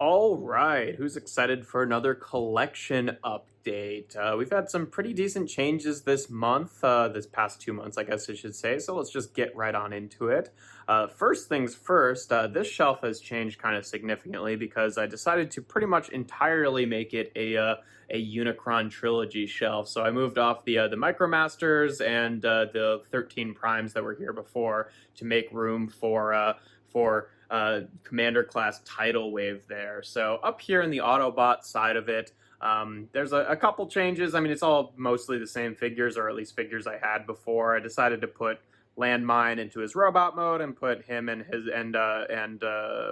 All right, who's excited for another collection update? We've had some pretty decent changes this month, this past 2 months, I guess I should say, so let's just get right on into it. First things first, this shelf has changed kind of significantly because I decided to pretty much entirely make it a Unicron trilogy shelf. So I moved off the Micromasters and the 13 primes that were here before to make room for commander class tidal wave there. So up here in the Autobot side of it, there's a couple changes. I mean, it's all mostly the same figures, or at least figures I had before. I decided to put Landmine into his robot mode and put him and his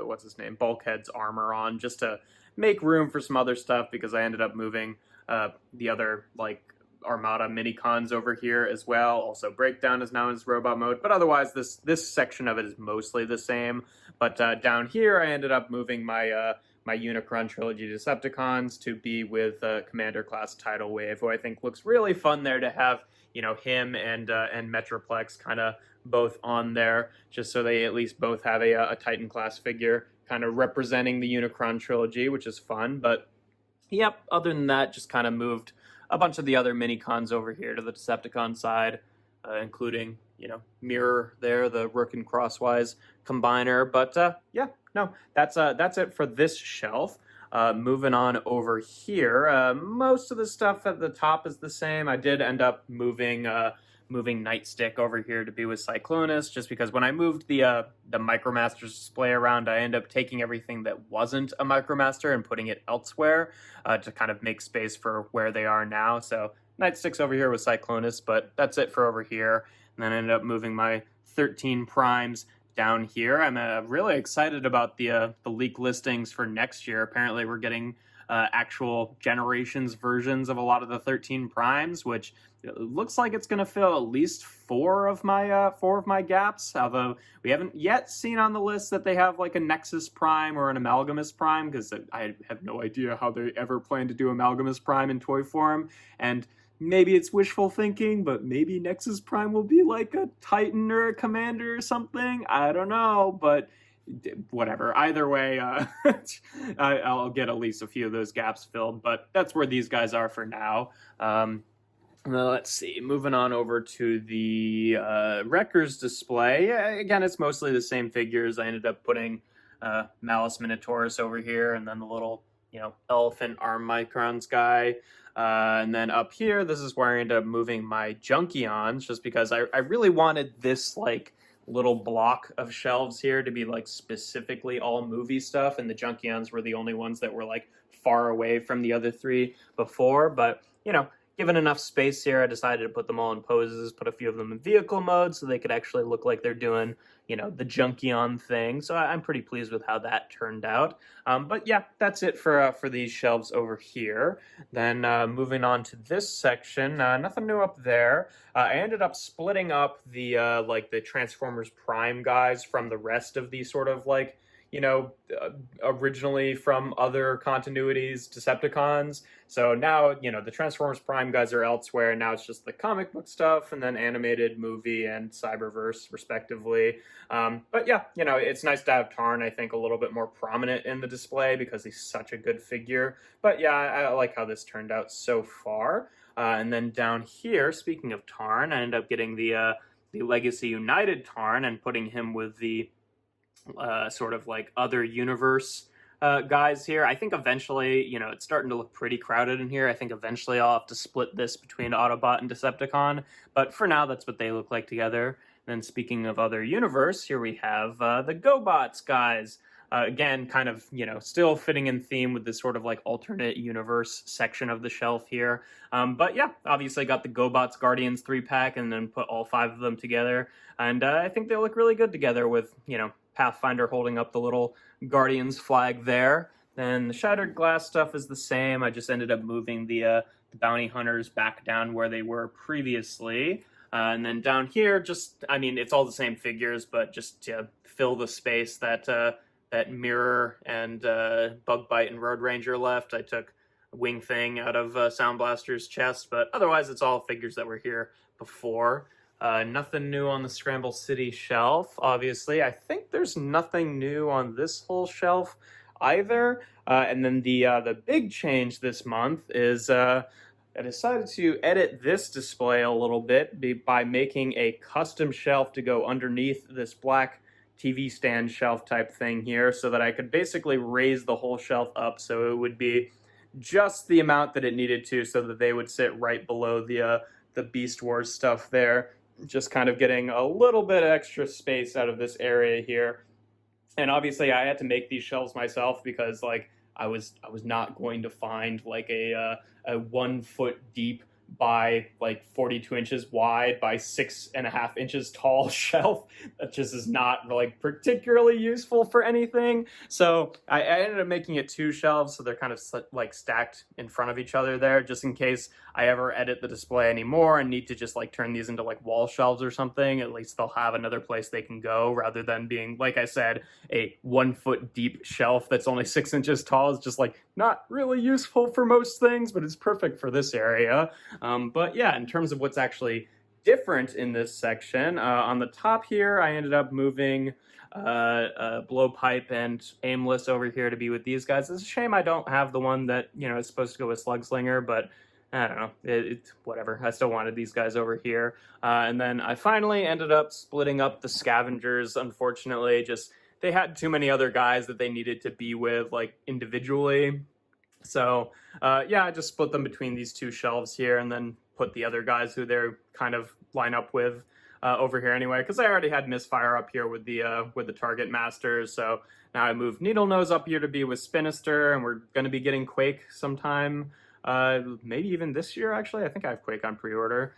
what's his name, Bulkhead's armor on, just to make room for some other stuff, because I ended up moving the other like Armada mini-cons over here as well. Also, Breakdown is now in his robot mode, but otherwise this section of it is mostly the same. But down here, I ended up moving my my Unicron trilogy Decepticons to be with Commander class Tidal Wave, who I think looks really fun there to have, you know, him and Metroplex kind of both on there, just so they at least both have a Titan class figure kind of representing the Unicron trilogy, which is fun. But yep, other than that, just kind of moved a bunch of the other mini-cons over here to the Decepticon side, including, you know, Mirror there, the Rook and Crosswise combiner. But yeah, no, that's it for this shelf. Moving on over here, most of the stuff at the top is the same. I did end up moving Nightstick over here to be with Cyclonus, just because when I moved the Micromasters display around, I ended up taking everything that wasn't a Micromaster and putting it elsewhere to kind of make space for where they are now. So Nightstick's over here with Cyclonus, but that's it for over here. And then I ended up moving my 13 primes down here. I'm really excited about the leak listings for next year. Apparently we're getting actual generations versions of a lot of the 13 primes, which looks like it's going to fill at least four of my gaps. Although we haven't yet seen on the list that they have like a Nexus Prime or an Amalgamous Prime, because I have no idea how they ever plan to do Amalgamous Prime in toy form. And maybe it's wishful thinking, but maybe Nexus Prime will be like a Titan or a Commander or something. I don't know, but whatever. Either way, I'll get at least a few of those gaps filled, but that's where these guys are for now. Let's see, moving on over to the Wreckers display. Again, it's mostly the same figures. I ended up putting Malice Minotaurus over here, and then the little, you know, elephant arm Microns guy. And then up here, this is where I ended up moving my Junkions, just because I really wanted this like little block of shelves here to be like specifically all movie stuff, and the Junkions were the only ones that were like far away from the other three before. But, you know, given enough space here, I decided to put them all in poses, put a few of them in vehicle mode so they could actually look like they're doing, you know, the Junkion thing. So I'm pretty pleased with how that turned out. But yeah, that's it for these shelves over here. Then moving on to this section, nothing new up there. I ended up splitting up the like the Transformers Prime guys from the rest of the sort of like, you know, originally from other continuities Decepticons. So now, you know, the Transformers Prime guys are elsewhere. Now it's just the comic book stuff, and then animated, movie, and Cyberverse, respectively. But yeah, you know, it's nice to have Tarn, I think, a little bit more prominent in the display because he's such a good figure. But yeah, I like how this turned out so far. And then down here, speaking of Tarn, I ended up getting the Legacy United Tarn and putting him with the sort of like other universe guys here. I think eventually, you know, it's starting to look pretty crowded in here. I think eventually I'll have to split this between Autobot and Decepticon, but for now that's what they look like together. And then speaking of other universe, here we have the GoBots guys. Again, kind of, you know, still fitting in theme with this sort of like alternate universe section of the shelf here. But yeah, obviously got the GoBots Guardians 3-pack and then put all 5 of them together. And I think they look really good together with, you know, Pathfinder holding up the little Guardians flag there. Then the Shattered Glass stuff is the same. I just ended up moving the Bounty Hunters back down where they were previously. And then down here, just, I mean, it's all the same figures, but just to fill the space that that Mirror and Bug Bite and Road Ranger left, I took Wing Thing out of Sound Blaster's chest, but otherwise it's all figures that were here before. Nothing new on the Scramble City shelf, obviously. I think there's nothing new on this whole shelf either. And then the big change this month is I decided to edit this display a little bit by making a custom shelf to go underneath this black TV stand shelf type thing here, so that I could basically raise the whole shelf up so it would be just the amount that it needed to, so that they would sit right below the Beast Wars stuff there. Just kind of getting a little bit extra space out of this area here. And obviously I had to make these shelves myself because like I was not going to find like a 1 foot deep by like 42 inches wide by 6.5 inches tall shelf. That just is not like particularly useful for anything. So I ended up making it 2 shelves, so they're kind of like stacked in front of each other there, just in case I ever edit the display anymore and need to just like turn these into like wall shelves or something. At least they'll have another place they can go, rather than being, like I said, a 1 foot deep shelf that's only 6 inches tall. Is just like not really useful for most things, but it's perfect for this area. But yeah, in terms of what's actually different in this section, on the top here, I ended up moving Blowpipe and Aimless over here to be with these guys. It's a shame I don't have the one that, you know, is supposed to go with Slugslinger, but I don't know, it's whatever. I still wanted these guys over here. And then I finally ended up splitting up the Scavengers, unfortunately. Just, they had too many other guys that they needed to be with, like, individually. So, yeah, I just split them between these 2 shelves here, and then put the other guys who they're kind of line up with over here anyway, because I already had Misfire up here with the Target Masters. So now I moved Needle Nose up here to be with Spinister, and we're going to be getting Quake sometime, maybe even this year, actually. I think I have Quake on pre-order.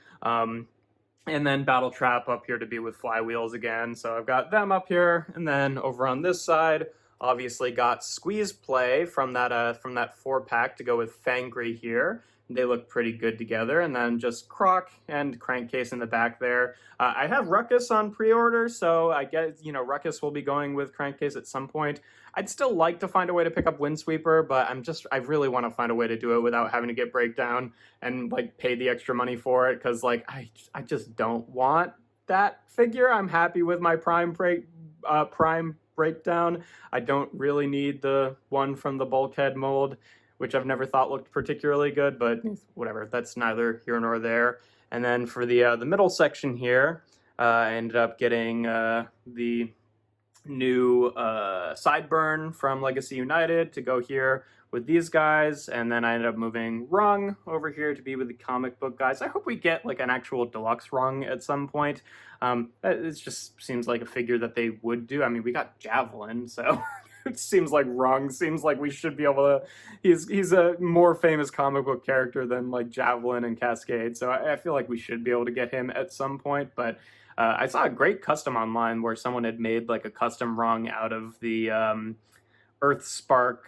And then Battle Trap up here to be with Flywheels again. So I've got them up here, and then over on this side, obviously got Squeeze Play from that 4-pack to go with Fangry here. They look pretty good together. And then just Croc and Crankcase in the back there. I have Ruckus on pre-order, so I guess, you know, Ruckus will be going with Crankcase at some point. I'd still like to find a way to pick up Windsweeper, but I really want to find a way to do it without having to get Breakdown and like pay the extra money for it, because like I just don't want that figure. I'm happy with my Prime Breakdown. I don't really need the one from the Bulkhead mold, which I've never thought looked particularly good, but whatever, that's neither here nor there. And then for the middle section here, I ended up getting the new Sideburn from Legacy United to go here with these guys, and then I ended up moving Rung over here to be with the comic book guys. I hope we get like an actual deluxe Rung at some point. It just seems like a figure that they would do. I mean, we got Javelin, so it seems like Rung seems like we should be able to. He's a more famous comic book character than like Javelin and Cascade, so I feel like we should be able to get him at some point. But I saw a great custom online where someone had made like a custom Rung out of the Earthspark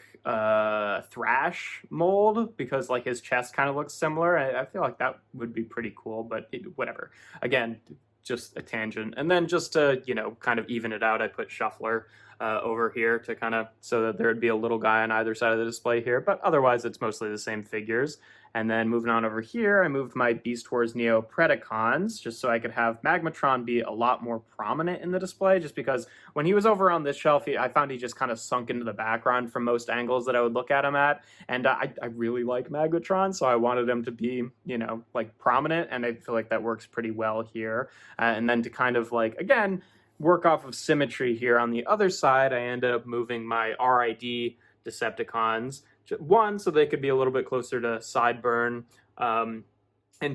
Thrash mold, because like his chest kind of looks similar. I feel like that would be pretty cool, but whatever. Again, just a tangent. And then just to, you know, kind of even it out, I put Shuffler over here to kind of, so that there would be a little guy on either side of the display here, but otherwise it's mostly the same figures. And then moving on over here, I moved my Beast Wars Neo Predacons just so I could have Magmatron be a lot more prominent in the display, just because when he was over on this shelf, I found he just kind of sunk into the background from most angles that I would look at him at. And I really like Magmatron, so I wanted him to be, you know, like prominent, and I feel like that works pretty well here. And then to kind of like, again, work off of symmetry here on the other side, I ended up moving my RID Decepticons. 1, so they could be a little bit closer to Sideburn. And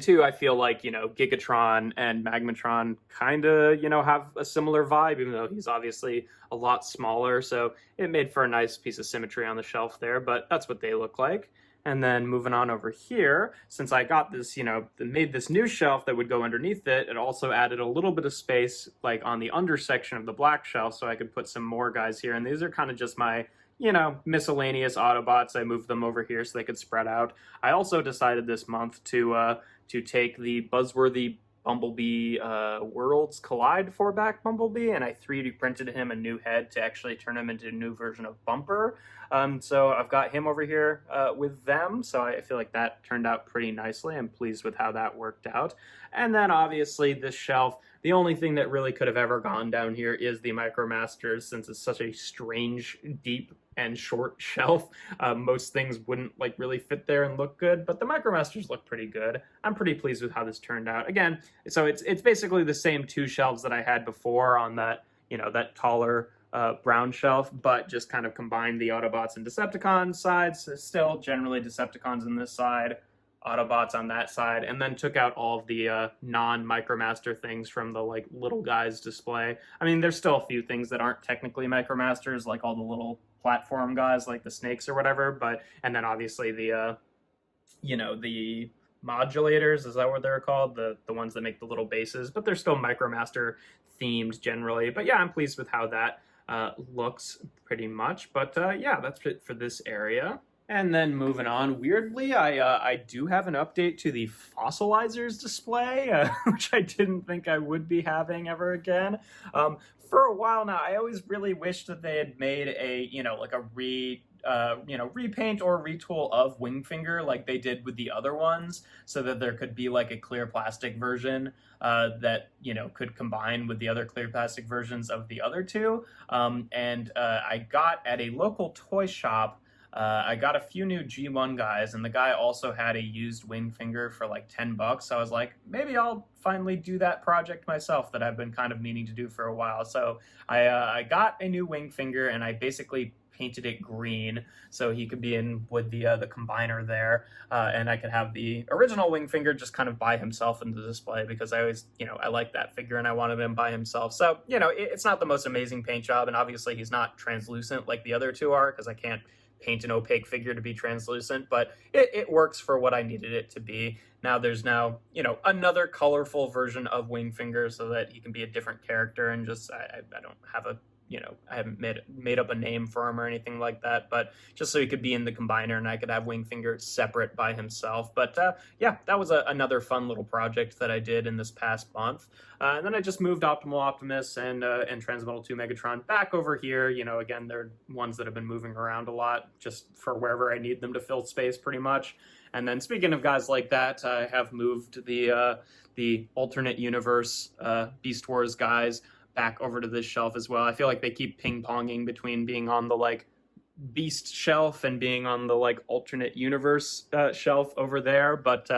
2, I feel like, you know, Gigatron and Magmatron kind of, you know, have a similar vibe, even though he's obviously a lot smaller. So it made for a nice piece of symmetry on the shelf there, but that's what they look like. And then moving on over here, since I got this, you know, made this new shelf that would go underneath it, it also added a little bit of space like on the under section of the black shelf, so I could put some more guys here. And these are kind of just my, you know, miscellaneous Autobots. I moved them over here so they could spread out. I also decided this month to take the Buzzworthy Bumblebee Worlds Collide 4-back Bumblebee, and I 3D printed him a new head to actually turn him into a new version of Bumper. So I've got him over here with them, so I feel like that turned out pretty nicely. I'm pleased with how that worked out. And then obviously this shelf, the only thing that really could have ever gone down here is the Micromasters, since it's such a strange, deep and short shelf. Most things wouldn't like really fit there and look good, but the Micromasters look pretty good. I'm pretty pleased with how this turned out. Again, so it's basically the same two shelves that I had before on that, you know, that taller brown shelf, but just kind of combined the Autobots and Decepticons sides. So still generally Decepticons on this side, Autobots on that side, and then took out all of the non-Micromaster things from the like little guys display. I mean, there's still a few things that aren't technically Micromasters, like all the little platform guys, like the snakes or whatever. But and then obviously the you know, the modulators, is that what they're called? The ones that make the little bases, but they're still Micromaster themed generally. But yeah, I'm pleased with how that looks pretty much. But yeah, that's it for this area. And then moving on, weirdly, I do have an update to the Fossilizers display, which I didn't think I would be having ever again. For a while now, I always really wished that they had made a, you know, like a repaint or retool of Wingfinger like they did with the other ones, so that there could be like a clear plastic version that, you know, could combine with the other clear plastic versions of the other two. And I got at a local toy shop, I got a few new G1 guys, and the guy also had a used Wingfinger for like $10. So I was like, maybe I'll finally do that project myself that I've been kind of meaning to do for a while. So I got a new Wingfinger, and I basically painted it green so he could be in with the combiner there, and I could have the original Wingfinger just kind of by himself in the display, because I always, you know, I like that figure and I wanted him by himself. So, you know, it's not the most amazing paint job, and obviously he's not translucent like the other two are, because I can't paint an opaque figure to be translucent, but it works for what I needed it to be. Now there's you know, another colorful version of Wingfinger so that he can be a different character, and just I don't have a, you know, I haven't made up a name for him or anything like that, but just so he could be in the combiner and I could have Wingfinger separate by himself. But yeah, that was another fun little project that I did in this past month. And then I just moved Optimal Optimus and Transmetal 2 Megatron back over here. You know, again, they're ones that have been moving around a lot just for wherever I need them to fill space pretty much. And then speaking of guys like that, I have moved the alternate universe Beast Wars guys back over to this shelf as well. I feel like they keep ping-ponging between being on the like Beast shelf and being on the like alternate universe shelf over there. But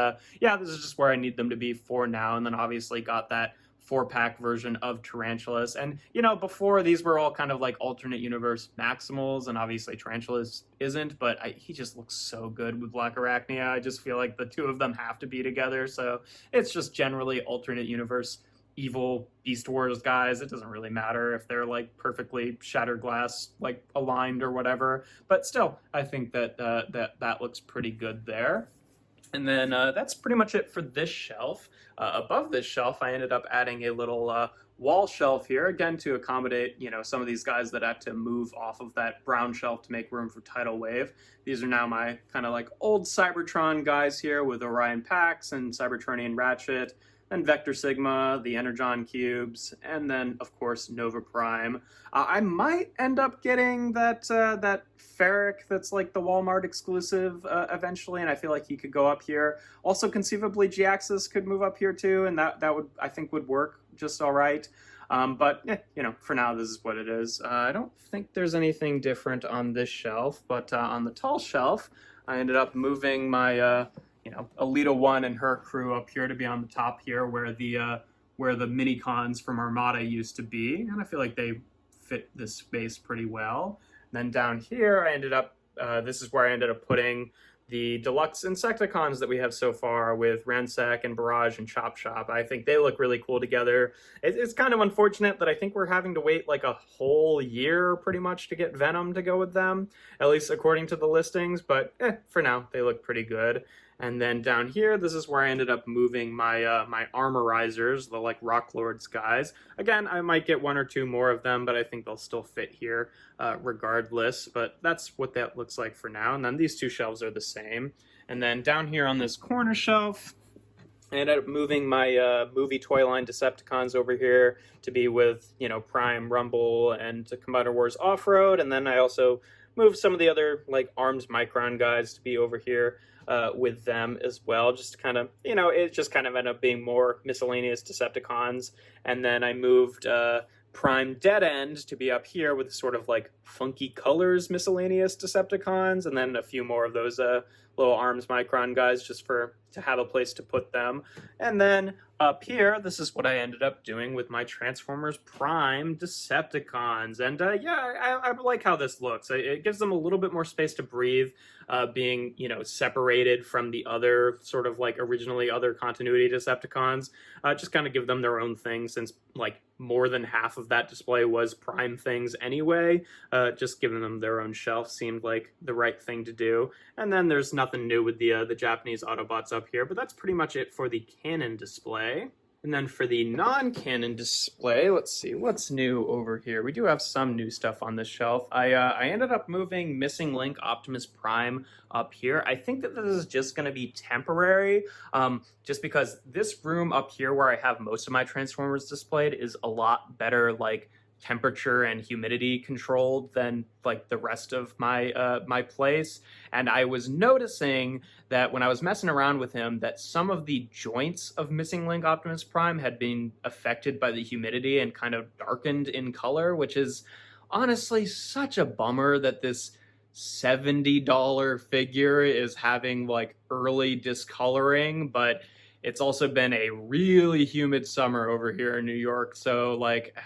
yeah, this is just where I need them to be for now. And then obviously got that 4-pack version of Tarantulas. And, you know, before these were all kind of like alternate universe Maximals, and obviously Tarantulas isn't, but he just looks so good with Black Arachnia. I just feel like the two of them have to be together. So it's just generally alternate universe evil Beast Wars guys. It doesn't really matter if they're like perfectly shattered glass like aligned or whatever, but still I think that that looks pretty good there. And then that's pretty much it for this shelf. Above this shelf I ended up adding a little wall shelf here, again to accommodate, you know, some of these guys that had to move off of that brown shelf to make room for Tidal Wave. These are now my kind of like old Cybertron guys here with Orion Pax and Cybertronian Ratchet, and Vector Sigma, the Energon cubes, and then of course Nova Prime. I might end up getting that that Ferric that's like the Walmart exclusive eventually, and I feel like he could go up here. Also conceivably G-Axis could move up here too, and that would, I think, would work just all right. But yeah, you know, for now this is what it is. I don't think there's anything different on this shelf, but on the tall shelf I ended up moving my you know, Alita 1 and her crew up here to be on the top here where the mini-cons from Armada used to be, and I feel like they fit this space pretty well. And then down here I ended up, this is where I ended up putting the deluxe Insecticons that we have so far with Ransack and Barrage and Chop Chop. I think they look really cool together. It's kind of unfortunate that I think we're having to wait like a whole year pretty much to get Venom to go with them, at least according to the listings, but for now they look pretty good. And then down here, this is where I ended up moving my my Armorizers, the like Rock Lords guys. Again, I might get one or two more of them, but I think they'll still fit here regardless. But that's what that looks like for now. And then these two shelves are the same. And then down here on this corner shelf, I ended up moving my movie toy line Decepticons over here to be with, you know, Prime, Rumble, and Combiner Wars Off-Road. And then I also moved some of the other like Arms Micron guys to be over here with them as well, just to kind of, you know, it just kind of ended up being more miscellaneous Decepticons. And then I moved Prime Dead End to be up here with sort of like funky colors miscellaneous Decepticons, and then a few more of those little arms Micron guys just to have a place to put them. And then up here, this is what I ended up doing with my Transformers Prime Decepticons. And yeah, I like how this looks. It gives them a little bit more space to breathe, being, you know, separated from the other sort of like originally other continuity Decepticons. Just kind of give them their own thing, since like more than half of that display was Prime things anyway. Just giving them their own shelf seemed like the right thing to do. And then there's nothing new with the Japanese Autobots up here, but that's pretty much it for the canon display. And then for the non-canon display, let's see, what's new over here? We do have some new stuff on this shelf. I ended up moving Missing Link Optimus Prime up here. I think that this is just going to be temporary, just because this room up here where I have most of my Transformers displayed is a lot better, like, temperature and humidity controlled than like the rest of my place. And I was noticing that when I was messing around with him, that some of the joints of Missing Link Optimus Prime had been affected by the humidity and kind of darkened in color, which is honestly such a bummer that this $70 figure is having like early discoloring. But it's also been a really humid summer over here in New York, so like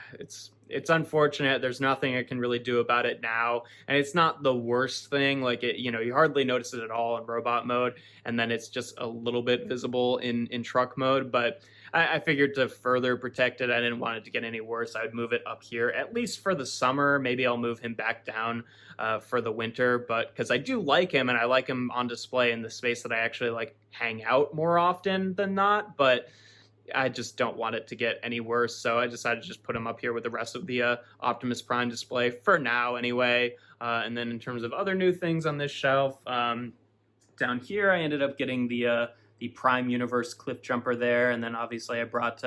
it's unfortunate. There's nothing I can really do about it now, and it's not the worst thing. Like, it, you know, you hardly notice it at all in robot mode, and then it's just a little bit visible in truck mode. But I figured to further protect it, I didn't want it to get any worse. I would move it up here at least for the summer. Maybe I'll move him back down for the winter, but because I do like him and I like him on display in the space that I actually like hang out more often than not. But I just don't want it to get any worse, so I decided to just put him up here with the rest of the Optimus Prime display for now anyway. And then in terms of other new things on this shelf, down here I ended up getting the Prime Universe Cliff Jumper there, and then obviously I brought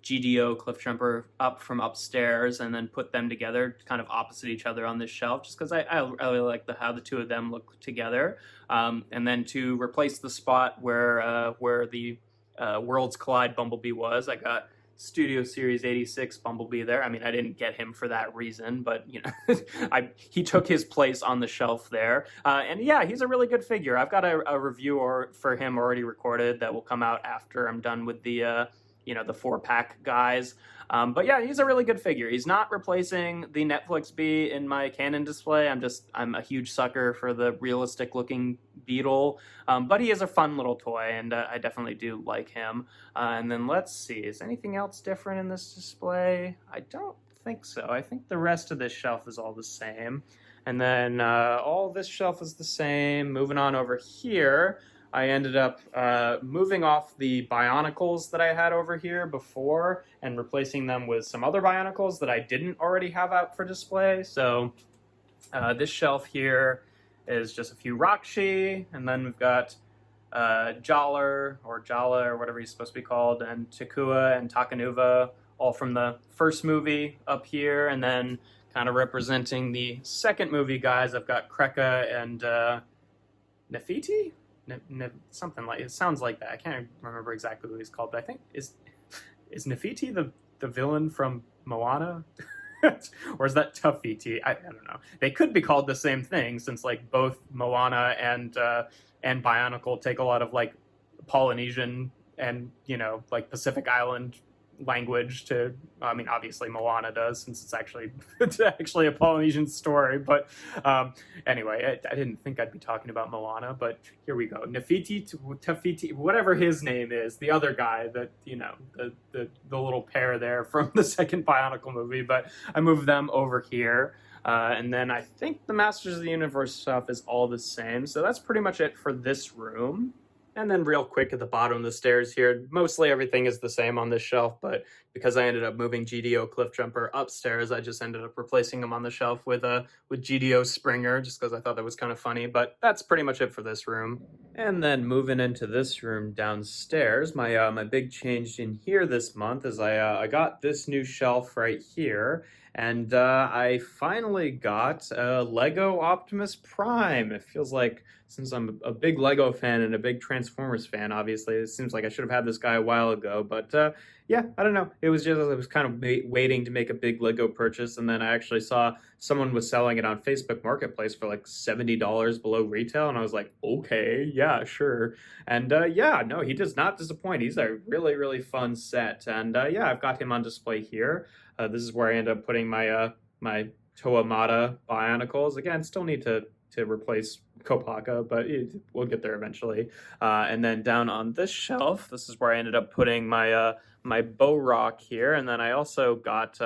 GDO Cliff Jumper up from upstairs and then put them together kind of opposite each other on this shelf, just because I really like how the two of them look together. And then to replace the spot where the Worlds Collide Bumblebee was, I got Studio Series 86 Bumblebee there. I mean, I didn't get him for that reason, but you know, he took his place on the shelf there. And yeah, he's a really good figure. I've got a review for him already recorded that will come out after I'm done with the you know, the 4-pack guys. But yeah, he's a really good figure. He's not replacing the Netflix Bee in my canon display. I'm a huge sucker for the realistic looking Beetle. But he is a fun little toy, and I definitely do like him. And then let's see, is anything else different in this display? I don't think so. I think the rest of this shelf is all the same. And then all this shelf is the same. Moving on over here, I ended up moving off the Bionicles that I had over here before and replacing them with some other Bionicles that I didn't already have out for display. So this shelf here is just a few Rakshi, and then we've got Jala or whatever he's supposed to be called, and Takua and Takanuva, all from the first movie up here. And then kind of representing the second movie guys, I've got Kreka and Nefiti? Something like it sounds like that. I can't remember exactly what he's called, but I think is Nefiti the villain from Moana, or is that Tafiti? I don't know. They could be called the same thing, since like both Moana and Bionicle take a lot of like Polynesian and, you know, like Pacific Island language to, I mean, obviously Moana does, since it's actually a Polynesian story. But anyway, I didn't think I'd be talking about Moana, but here we go. Nefiti Tafiti, whatever his name is, the other guy that, you know, the little pair there from the second Bionicle movie. But I moved them over here. And then I think the Masters of the Universe stuff is all the same. So that's pretty much it for this room. And then real quick at the bottom of the stairs here, mostly everything is the same on this shelf, but because I ended up moving GDO Cliff Jumper upstairs, I just ended up replacing him on the shelf with GDO Springer, just because I thought that was kind of funny. But that's pretty much it for this room. And then moving into this room downstairs, my big change in here this month is I got this new shelf right here. And I finally got a Lego Optimus Prime. It feels like, since I'm a big Lego fan and a big Transformers fan, obviously, it seems like I should have had this guy a while ago. But yeah, I don't know. It was just, I was kind of waiting to make a big Lego purchase, and then I actually saw someone was selling it on Facebook Marketplace for like $70 below retail, and I was like, okay, yeah, sure. And yeah, no, he does not disappoint. He's a really, really fun set, and yeah, I've got him on display here. This is where I end up putting my Toamata Bionicles. Again, still need to replace Kopaka, but we'll get there eventually. And then down on this shelf, this is where I ended up putting my Bow Rock here, and then I also got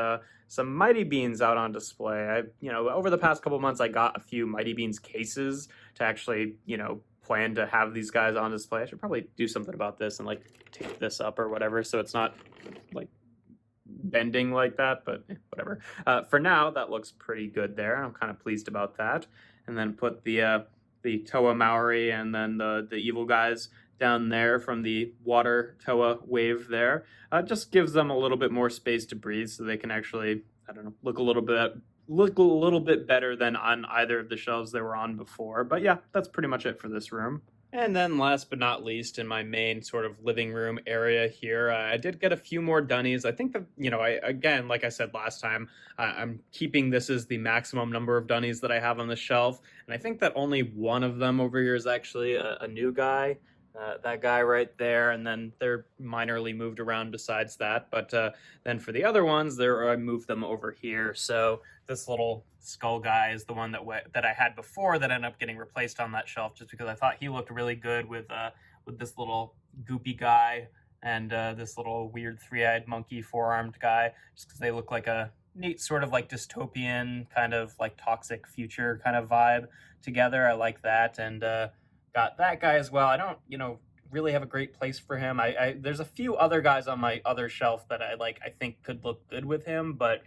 some Mighty Beans out on display. Over the past couple months, I got a few Mighty Beans cases to actually, plan to have these guys on display. I should probably do something about this and like tape this up or whatever, so it's not like bending like that, but whatever. For now, that looks pretty good there. I'm kind of pleased about that. And then put the Toa Maori and then the evil guys down there from the water Toa wave there. Just gives them a little bit more space to breathe, so they can actually, I don't know, look a little bit better than on either of the shelves they were on before. But yeah, that's pretty much it for this room. And then last but not least, in my main sort of living room area here, I did get a few more dunnies. I think that, again, like I said last time, I'm keeping this as the maximum number of dunnies that I have on the shelf. And I think that only one of them over here is actually a new guy. That guy right there, and then they're minorly moved around besides that. But then for the other ones, I moved them over here. So this little skull guy is the one that I had before that ended up getting replaced on that shelf, just because I thought he looked really good with this little goopy guy and this little weird three-eyed monkey four-armed guy, just because they look like a neat sort of like dystopian kind of like toxic future kind of vibe together. I like that, and got that guy as well. I don't, really have a great place for him. There's a few other guys on my other shelf that I think could look good with him, but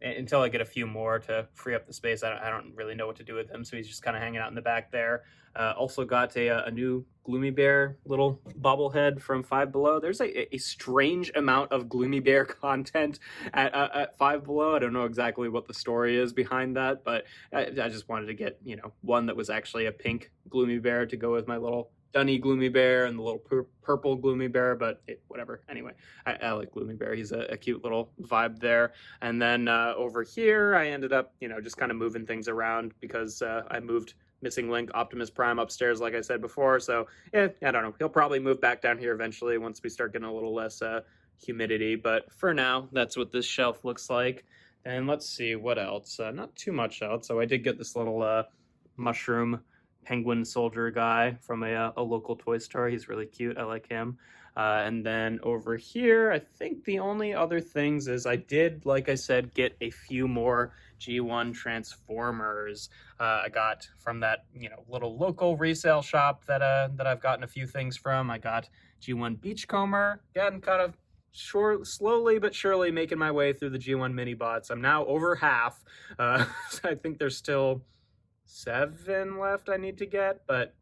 until I get a few more to free up the space, I don't really know what to do with him. So he's just kind of hanging out in the back there. Also got a new Gloomy Bear little bobblehead from Five Below. There's a strange amount of Gloomy Bear content at Five Below. I don't know exactly what the story is behind that, but I just wanted to get, one that was actually a pink Gloomy Bear to go with my little Dunny Gloomy Bear and the little purple Gloomy Bear, but whatever. Anyway, I like Gloomy Bear. He's a cute little vibe there. And then over here, I ended up, just kind of moving things around because I moved Missing Link Optimus Prime upstairs, like I said before. So, yeah, I don't know. He'll probably move back down here eventually once we start getting a little less humidity. But for now, that's what this shelf looks like. And let's see, what else? Not too much else. So I did get this little mushroom penguin soldier guy from a local toy store. He's really cute. I like him. And then over here, I think the only other things is I did, like I said, get a few more G1 Transformers. I got from that, little local resale shop that I've gotten a few things from. I got G1 Beachcomber. Again, kind of slowly but surely making my way through the G1 mini bots. I'm now over half. So I think there's still 7 left I need to get, but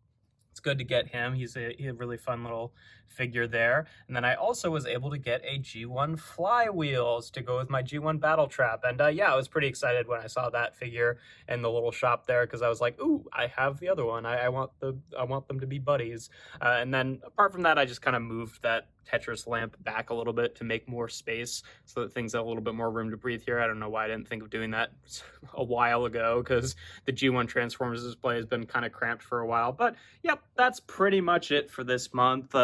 it's good to get him. He's a really fun little figure there. And then I also was able to get a G1 Flywheels to go with my G1 Battle Trap. And yeah, I was pretty excited when I saw that figure in the little shop there, because I was like, ooh, I have the other one. I want them to be buddies. And then apart from that, I just kind of moved that Tetris lamp back a little bit to make more space so that things have a little bit more room to breathe here. I don't know why I didn't think of doing that a while ago, because the G1 Transformers display has been kind of cramped for a while. But yep, that's pretty much it for this month.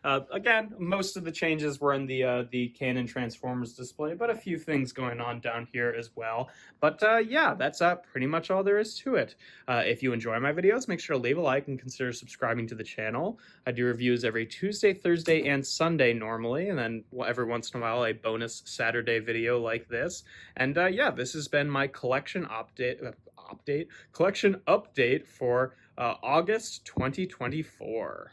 Again, most of the changes were in the Canon Transformers display, but a few things going on down here as well. But yeah, that's pretty much all there is to it. If you enjoy my videos, make sure to leave a like and consider subscribing to the channel. I do reviews every Tuesday, Thursday, and Sunday normally, and then every once in a while a bonus Saturday video like this. And yeah, this has been my collection update for August 2024.